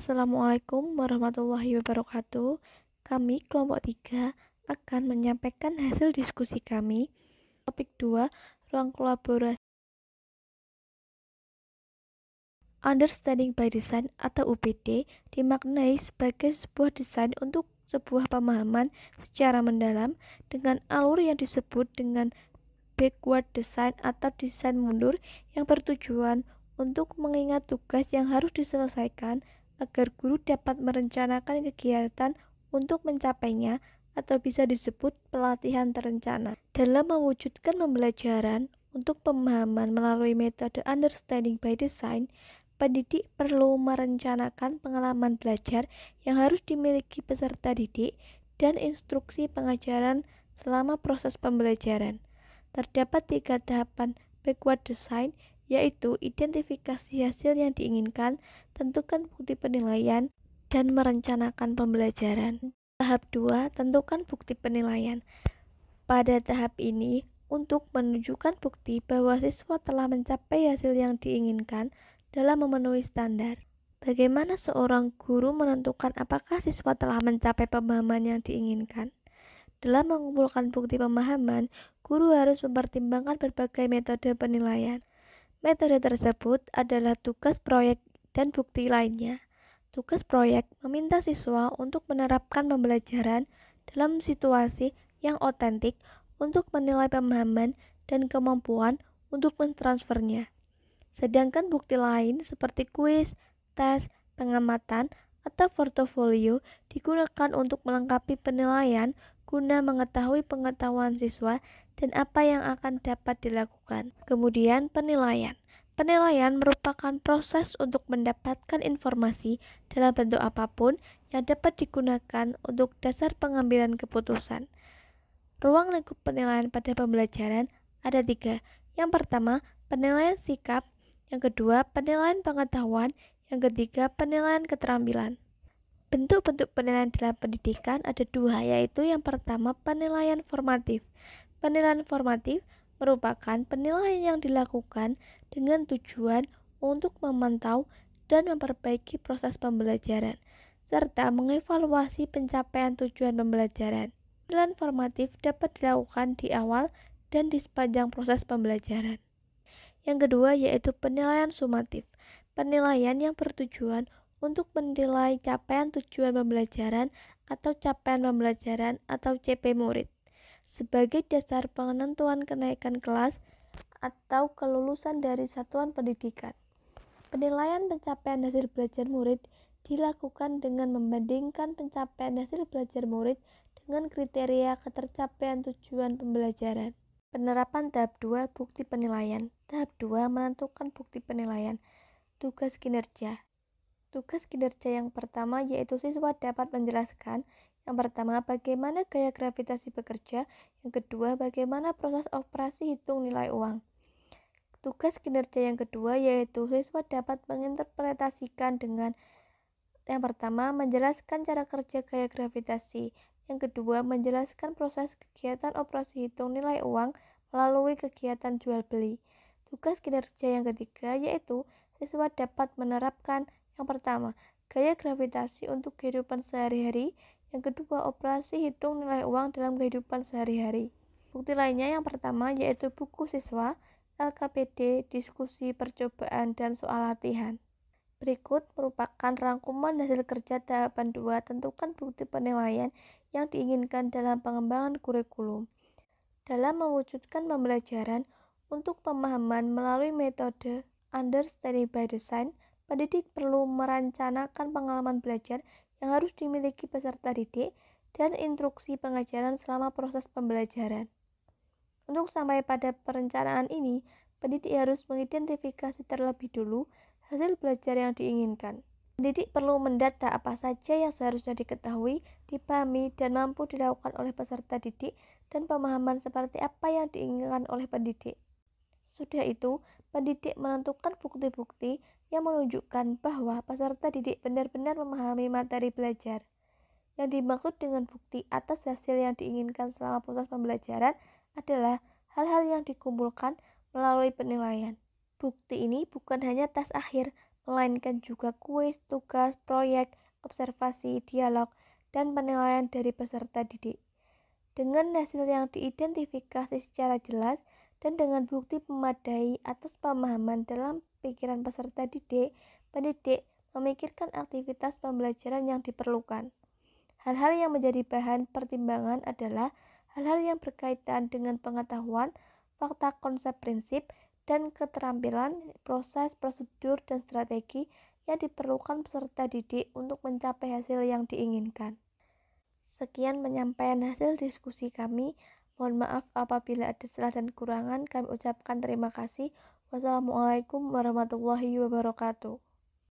Assalamualaikum warahmatullahi wabarakatuh. Kami kelompok 3 akan menyampaikan hasil diskusi kami. Topik 2, ruang kolaborasi. Understanding by Design atau UBD dimaknai sebagai sebuah desain untuk sebuah pemahaman secara mendalam dengan alur yang disebut dengan backward design atau desain mundur yang bertujuan untuk mengingat tugas yang harus diselesaikan agar guru dapat merencanakan kegiatan untuk mencapainya atau bisa disebut pelatihan terencana. Dalam mewujudkan pembelajaran untuk pemahaman melalui metode Understanding by Design, pendidik perlu merencanakan pengalaman belajar yang harus dimiliki peserta didik dan instruksi pengajaran selama proses pembelajaran. Terdapat 3 tahapan backward design, yaitu identifikasi hasil yang diinginkan, tentukan bukti penilaian, dan merencanakan pembelajaran. Tahap 2, tentukan bukti penilaian. Pada tahap ini, untuk menunjukkan bukti bahwa siswa telah mencapai hasil yang diinginkan dalam memenuhi standar. Bagaimana seorang guru menentukan apakah siswa telah mencapai pemahaman yang diinginkan? Dalam mengumpulkan bukti pemahaman, guru harus mempertimbangkan berbagai metode penilaian. Metode tersebut adalah tugas proyek dan bukti lainnya. Tugas proyek meminta siswa untuk menerapkan pembelajaran dalam situasi yang otentik untuk menilai pemahaman dan kemampuan untuk mentransfernya. Sedangkan bukti lain seperti kuis, tes, pengamatan, atau portofolio digunakan untuk melengkapi penilaian guna mengetahui pengetahuan siswa dan apa yang akan dapat dilakukan. Kemudian penilaian. Penilaian merupakan proses untuk mendapatkan informasi dalam bentuk apapun yang dapat digunakan untuk dasar pengambilan keputusan. Ruang lingkup penilaian pada pembelajaran ada 3. Yang pertama, penilaian sikap. Yang kedua, penilaian pengetahuan. Yang ketiga, penilaian keterampilan. Bentuk-bentuk penilaian dalam pendidikan ada 2, yaitu yang pertama, penilaian formatif. Penilaian formatif merupakan penilaian yang dilakukan dengan tujuan untuk memantau dan memperbaiki proses pembelajaran, serta mengevaluasi pencapaian tujuan pembelajaran. Penilaian formatif dapat dilakukan di awal dan di sepanjang proses pembelajaran. Yang kedua yaitu penilaian sumatif. Penilaian yang bertujuan untuk menilai capaian tujuan pembelajaran atau capaian pembelajaran atau CP murid sebagai dasar penentuan kenaikan kelas atau kelulusan dari satuan pendidikan. Penilaian pencapaian hasil belajar murid dilakukan dengan membandingkan pencapaian hasil belajar murid dengan kriteria ketercapaian tujuan pembelajaran. Penerapan tahap 2, bukti penilaian. Tahap 2, menentukan bukti penilaian. Tugas kinerja. Tugas kinerja yang pertama yaitu siswa dapat menjelaskan yang pertama, bagaimana gaya gravitasi bekerja. Yang kedua, bagaimana proses operasi hitung nilai uang. Tugas kinerja yang kedua yaitu siswa dapat menginterpretasikan dengan yang pertama, menjelaskan cara kerja gaya gravitasi. Yang kedua, menjelaskan proses kegiatan operasi hitung nilai uang melalui kegiatan jual beli. Tugas kinerja yang ketiga yaitu siswa dapat menerapkan yang pertama, gaya gravitasi untuk kehidupan sehari-hari. Yang kedua, operasi hitung nilai uang dalam kehidupan sehari-hari. Bukti lainnya yang pertama yaitu buku siswa, LKPD, diskusi, percobaan, dan soal latihan. Berikut merupakan rangkuman hasil kerja tahapan 2, tentukan bukti penilaian yang diinginkan dalam pengembangan kurikulum. Dalam mewujudkan pembelajaran untuk pemahaman melalui metode Understanding by Design, pendidik perlu merencanakan pengalaman belajar yang harus dimiliki peserta didik dan instruksi pengajaran selama proses pembelajaran. Untuk sampai pada perencanaan ini, pendidik harus mengidentifikasi terlebih dulu hasil belajar yang diinginkan. Pendidik perlu mendata apa saja yang seharusnya diketahui, dipahami, dan mampu dilakukan oleh peserta didik dan pemahaman seperti apa yang diinginkan oleh pendidik. Sudah itu, pendidik menentukan bukti-bukti yang menunjukkan bahwa peserta didik benar-benar memahami materi belajar. Yang dimaksud dengan bukti atas hasil yang diinginkan selama proses pembelajaran adalah hal-hal yang dikumpulkan melalui penilaian. Bukti ini bukan hanya tes akhir, melainkan juga kuis, tugas, proyek, observasi, dialog, dan penilaian dari peserta didik. Dengan hasil yang diidentifikasi secara jelas dan dengan bukti memadai atas pemahaman dalam pikiran peserta didik, pendidik memikirkan aktivitas pembelajaran yang diperlukan. Hal-hal yang menjadi bahan pertimbangan adalah hal-hal yang berkaitan dengan pengetahuan, fakta, konsep, prinsip, dan keterampilan, proses, prosedur, dan strategi yang diperlukan peserta didik untuk mencapai hasil yang diinginkan. Sekian penyampaian hasil diskusi kami. Mohon maaf apabila ada salah dan kekurangan. Kami ucapkan terima kasih. Wassalamualaikum warahmatullahi wabarakatuh.